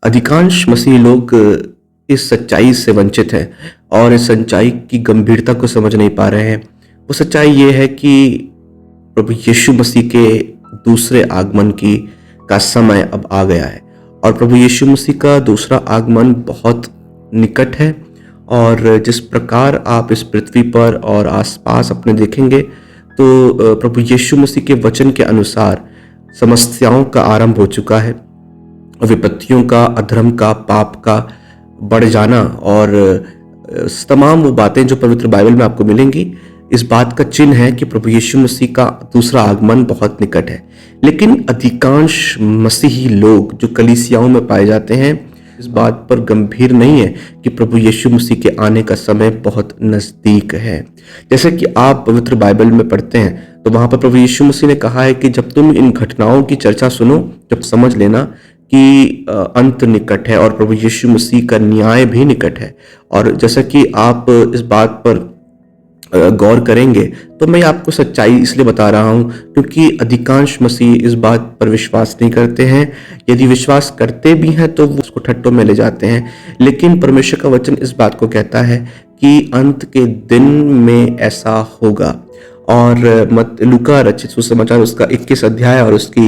अधिकांश मसीही लोग इस सच्चाई से वंचित हैं और इस सच्चाई की गंभीरता को समझ नहीं पा रहे हैं। वो सच्चाई ये है कि प्रभु यीशु मसीह के दूसरे आगमन की का समय अब आ गया है और प्रभु यीशु मसीह का दूसरा आगमन बहुत निकट है। और जिस प्रकार आप इस पृथ्वी पर और आसपास अपने देखेंगे तो प्रभु यीशु मसीह के वचन के अनुसार समस्याओं का आरंभ हो चुका है। विपत्तियों का, अधर्म का, पाप का बढ़ जाना और तमाम वो बातें जो पवित्र बाइबल में आपको मिलेंगी, इस बात का चिन्ह है कि प्रभु यीशु मसीह का दूसरा आगमन बहुत निकट है। लेकिन अधिकांश मसीही लोग जो कलीसियाओं में पाए जाते हैं इस बात पर गंभीर नहीं है कि प्रभु यीशु मसीह के आने का समय बहुत नज़दीक है। जैसे कि आप पवित्र बाइबल में पढ़ते हैं तो वहाँ पर प्रभु यीशु मसीह ने कहा है कि जब तुम इन घटनाओं की चर्चा सुनो जब समझ लेना कि अंत निकट है और प्रभु यीशु मसीह का न्याय भी निकट है। और जैसा कि आप इस बात पर गौर करेंगे तो मैं आपको सच्चाई इसलिए बता रहा हूं क्योंकि अधिकांश मसीह इस बात पर विश्वास नहीं करते हैं। यदि विश्वास करते भी हैं तो वो उसको ठट्टों में ले जाते हैं। लेकिन परमेश्वर का वचन इस बात को कहता है कि अंत के दिन में ऐसा होगा। और लूका रचित सुसमाचार उसका 21 अध्याय और उसकी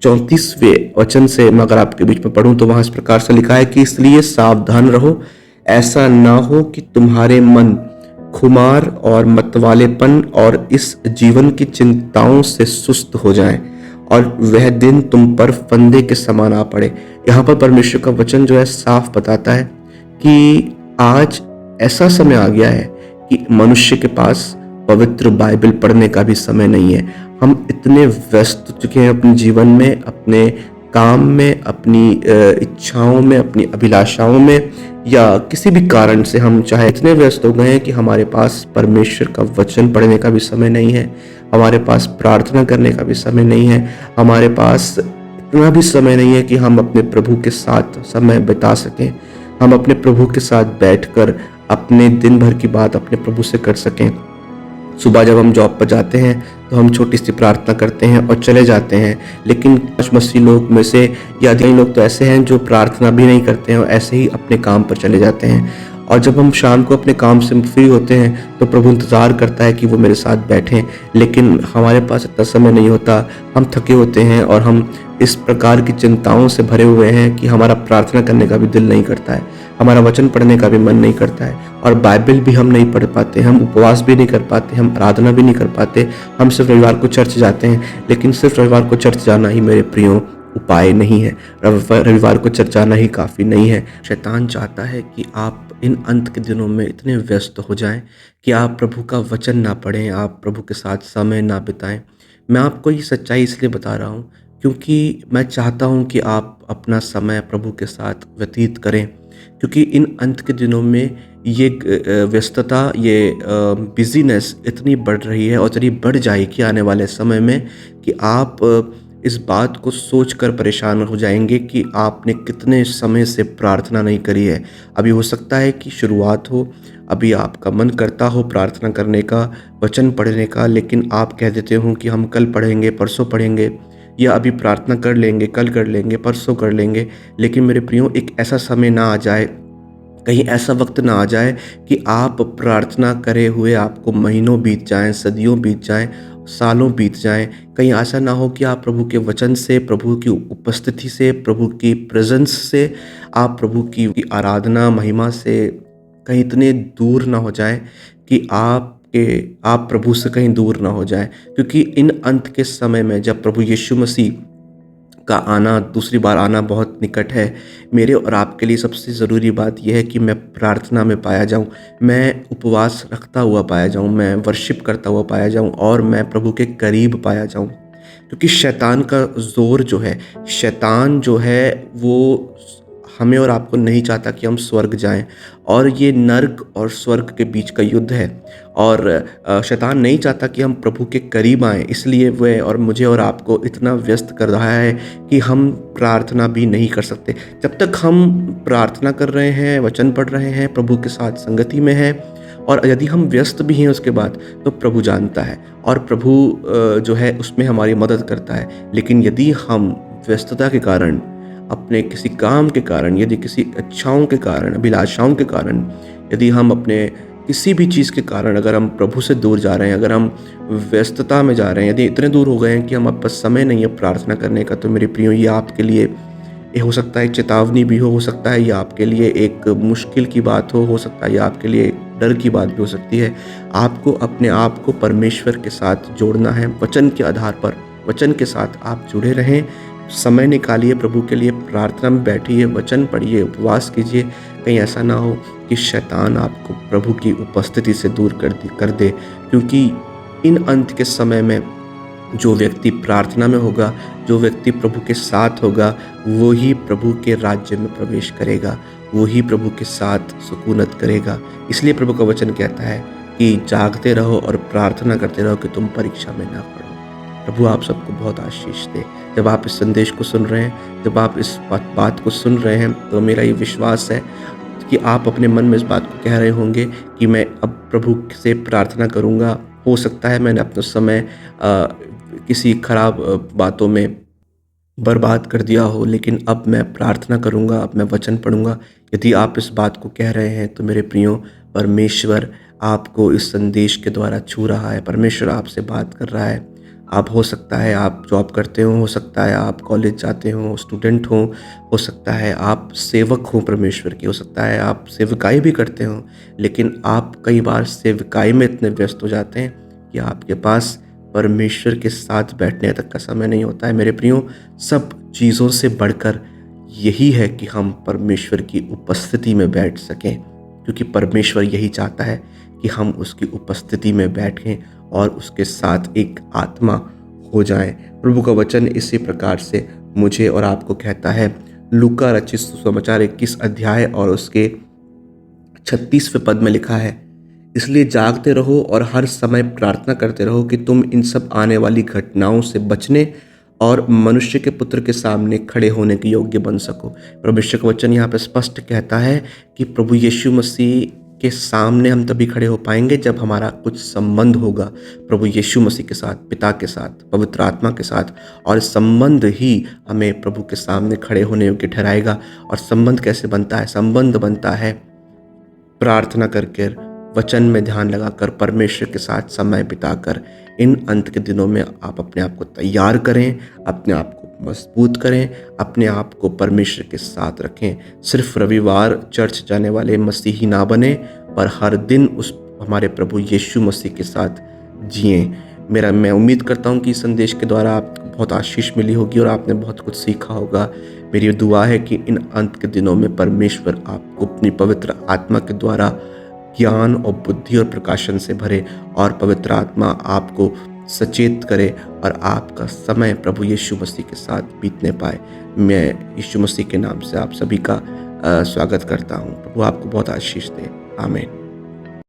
34वें वचन से मैं अगर आपके बीच में पढ़ूं तो वहां इस प्रकार से लिखा है कि इसलिए सावधान रहो, ऐसा ना हो कि तुम्हारे मन खुमार और मतवालेपन और इस जीवन की चिंताओं से सुस्त हो जाएं और वह दिन तुम पर फंदे के समान आ पड़े। यहाँ पर परमेश्वर का वचन जो है साफ बताता है कि आज ऐसा समय आ गया है कि मनुष्य के पास पवित्र बाइबल पढ़ने का भी समय नहीं है। हम इतने व्यस्त हो चुके हैं अपने जीवन में, अपने काम में, अपनी इच्छाओं में, अपनी अभिलाषाओं में या किसी भी कारण से हम चाहे इतने व्यस्त हो गए हैं कि हमारे पास परमेश्वर का वचन पढ़ने का भी समय नहीं है, हमारे पास प्रार्थना करने का भी समय नहीं है, हमारे पास इतना भी समय नहीं है कि हम अपने प्रभु के साथ समय बिता सकें, हम अपने प्रभु के साथ बैठकर अपने दिन भर की बात अपने प्रभु से कर सकें। सुबह जब हम जॉब पर जाते हैं तो हम छोटी सी प्रार्थना करते हैं और चले जाते हैं। लेकिन कुछ मसीह लोग में से या कई लोग तो ऐसे हैं जो प्रार्थना भी नहीं करते हैं और ऐसे ही अपने काम पर चले जाते हैं। और जब हम शाम को अपने काम से फ्री होते हैं तो प्रभु इंतज़ार करता है कि वो मेरे साथ बैठें, लेकिन हमारे पास इतना समय नहीं होता। हम थके होते हैं और हम इस प्रकार की चिंताओं से भरे हुए हैं कि हमारा प्रार्थना करने का भी दिल नहीं करता है, हमारा वचन पढ़ने का भी मन नहीं करता है और बाइबल भी हम नहीं पढ़ पाते, हम उपवास भी नहीं कर पाते, हम आराधना भी नहीं कर पाते। हम सिर्फ रविवार को चर्च जाते हैं, लेकिन सिर्फ रविवार को चर्च जाना ही मेरे प्रियो उपाय नहीं है। रविवार को चर्च जाना ही काफ़ी नहीं है। शैतान चाहता है कि आप इन अंत के दिनों में इतने व्यस्त हो जाएं कि आप प्रभु का वचन ना पढ़ें, आप प्रभु के साथ समय ना बिताएं। मैं आपको ये सच्चाई इसलिए बता रहा हूँ क्योंकि मैं चाहता हूँ कि आप अपना समय प्रभु के साथ व्यतीत करें, क्योंकि इन अंत के दिनों में ये व्यस्तता, ये बिजीनेस इतनी बढ़ रही है और इतनी बढ़ जाएगी आने वाले समय में कि आप इस बात को सोचकर परेशान हो जाएंगे कि आपने कितने समय से प्रार्थना नहीं करी है। अभी हो सकता है कि शुरुआत हो, अभी आपका मन करता हो प्रार्थना करने का, वचन पढ़ने का, लेकिन आप कह देते हो कि हम कल पढ़ेंगे, परसों पढ़ेंगे, या अभी प्रार्थना कर लेंगे, कल कर लेंगे, परसों कर लेंगे। लेकिन मेरे प्रियो, एक ऐसा समय ना आ जाए, कहीं ऐसा वक्त ना आ जाए कि आप प्रार्थना करे हुए आपको महीनों बीत जाएं, सदियों बीत जाएं, सालों बीत जाएं। कहीं ऐसा ना हो कि आप प्रभु के वचन से, प्रभु की उपस्थिति से, प्रभु की प्रेजेंस से, आप प्रभु की आराधना महिमा से कहीं इतने दूर ना हो जाएं कि आप प्रभु से कहीं दूर ना हो जाएं। क्योंकि इन अंत के समय में जब प्रभु यीशु मसीह का आना, दूसरी बार आना बहुत निकट है, मेरे और आपके लिए सबसे ज़रूरी बात यह है कि मैं प्रार्थना में पाया जाऊं, मैं उपवास रखता हुआ पाया जाऊं, मैं वर्शिप करता हुआ पाया जाऊं और मैं प्रभु के करीब पाया जाऊं। क्योंकि शैतान का ज़ोर जो है, शैतान जो है वो हमें और आपको नहीं चाहता कि हम स्वर्ग जाएं, और ये नर्क और स्वर्ग के बीच का युद्ध है। और शैतान नहीं चाहता कि हम प्रभु के करीब आएं, इसलिए वह और मुझे और आपको इतना व्यस्त कर रहा है कि हम प्रार्थना भी नहीं कर सकते। जब तक हम प्रार्थना कर रहे हैं, वचन पढ़ रहे हैं, प्रभु के साथ संगति में हैं, और यदि हम व्यस्त भी हैं उसके बाद, तो प्रभु जानता है और प्रभु जो है उसमें हमारी मदद करता है। लेकिन यदि हम व्यस्तता के कारण अपने किसी काम के कारण, यदि किसी इच्छाओं के कारण, अभिलाषाओं के कारण, यदि हम अपने किसी भी चीज़ के कारण अगर हम प्रभु से दूर जा रहे हैं, अगर हम व्यस्तता में जा रहे हैं, यदि इतने दूर हो गए हैं कि हम आपके पास समय नहीं है प्रार्थना करने का, तो मेरे प्रियो ये आपके लिए ये हो सकता है एक चेतावनी भी हो सकता है ये आपके लिए एक मुश्किल की बात हो सकता है ये आपके लिए एक डर की बात भी हो सकती है। आपको अपने आप को परमेश्वर के साथ जोड़ना है, वचन के आधार पर, वचन के साथ आप जुड़े रहें। समय निकालिए प्रभु के लिए, प्रार्थना में बैठिए, वचन पढ़िए, उपवास कीजिए। कहीं ऐसा ना हो कि शैतान आपको प्रभु की उपस्थिति से दूर कर दे, क्योंकि इन अंत के समय में जो व्यक्ति प्रार्थना में होगा, जो व्यक्ति प्रभु के साथ होगा, वो ही प्रभु के राज्य में प्रवेश करेगा, वो ही प्रभु के साथ सुकूनत करेगा। इसलिए प्रभु का वचन कहता है कि जागते रहो और प्रार्थना करते रहो कि तुम परीक्षा में ना पड़ो। प्रभु आप सबको बहुत आशीष दे। जब आप इस संदेश को सुन रहे हैं, जब आप इस बात को सुन रहे हैं, तो मेरा ये विश्वास है कि आप अपने मन में इस बात को कह रहे होंगे कि मैं अब प्रभु से प्रार्थना करूँगा। हो सकता है मैंने अपना समय किसी खराब बातों में बर्बाद कर दिया हो, लेकिन अब मैं प्रार्थना करूँगा, अब मैं वचन पढ़ूँगा। यदि आप इस बात को कह रहे हैं, तो मेरे प्रियो, परमेश्वर आपको इस संदेश के द्वारा छू रहा है, परमेश्वर आपसे बात कर रहा है। आप हो सकता है आप जॉब करते हो सकता है आप कॉलेज जाते हो, स्टूडेंट हो सकता है आप सेवक हो परमेश्वर की, हो सकता है आप सेवकाई भी करते हो, लेकिन आप कई बार सेवकाई में इतने व्यस्त हो जाते हैं कि आपके पास परमेश्वर के साथ बैठने तक का समय नहीं होता है। मेरे प्रियो, सब चीज़ों से बढ़कर यही है कि हम परमेश्वर की उपस्थिति में बैठ सकें, क्योंकि परमेश्वर यही चाहता है कि हम उसकी उपस्थिति में बैठें और उसके साथ एक आत्मा हो जाएं। प्रभु का वचन इसी प्रकार से मुझे और आपको कहता है। लूका रचित सुसमाचार 21 अध्याय और उसके 36वें पद में लिखा है, इसलिए जागते रहो और हर समय प्रार्थना करते रहो कि तुम इन सब आने वाली घटनाओं से बचने और मनुष्य के पुत्र के सामने खड़े होने के योग्य बन सको। परमेश्वर का वचन यहाँ पे स्पष्ट कहता है कि प्रभु यीशु मसीह के सामने हम तभी खड़े हो पाएंगे जब हमारा कुछ संबंध होगा प्रभु यीशु मसीह के साथ, पिता के साथ, पवित्र आत्मा के साथ, और संबंध ही हमें प्रभु के सामने खड़े होने योग्य ठहराएगा। और संबंध कैसे बनता है? संबंध बनता है प्रार्थना करके, वचन में ध्यान लगाकर, परमेश्वर के साथ समय बिताकर। इन अंत के दिनों में आप अपने आप को तैयार करें, अपने आप को मजबूत करें, अपने आप को परमेश्वर के साथ रखें। सिर्फ रविवार चर्च जाने वाले मसीही ना बने, पर हर दिन उस हमारे प्रभु यीशु मसीह के साथ जिएं। मैं उम्मीद करता हूँ कि इस संदेश के द्वारा आपको बहुत आशीष मिली होगी और आपने बहुत कुछ सीखा होगा। मेरी दुआ है कि इन अंत के दिनों में परमेश्वर आपको अपनी पवित्र आत्मा के द्वारा ज्ञान और बुद्धि और प्रकाशन से भरे, और पवित्र आत्मा आपको सचेत करे और आपका समय प्रभु यीशु मसीह के साथ बीतने पाए। मैं यीशु मसीह के नाम से आप सभी का स्वागत करता हूँ। प्रभु आपको बहुत आशीष दे। आमीन।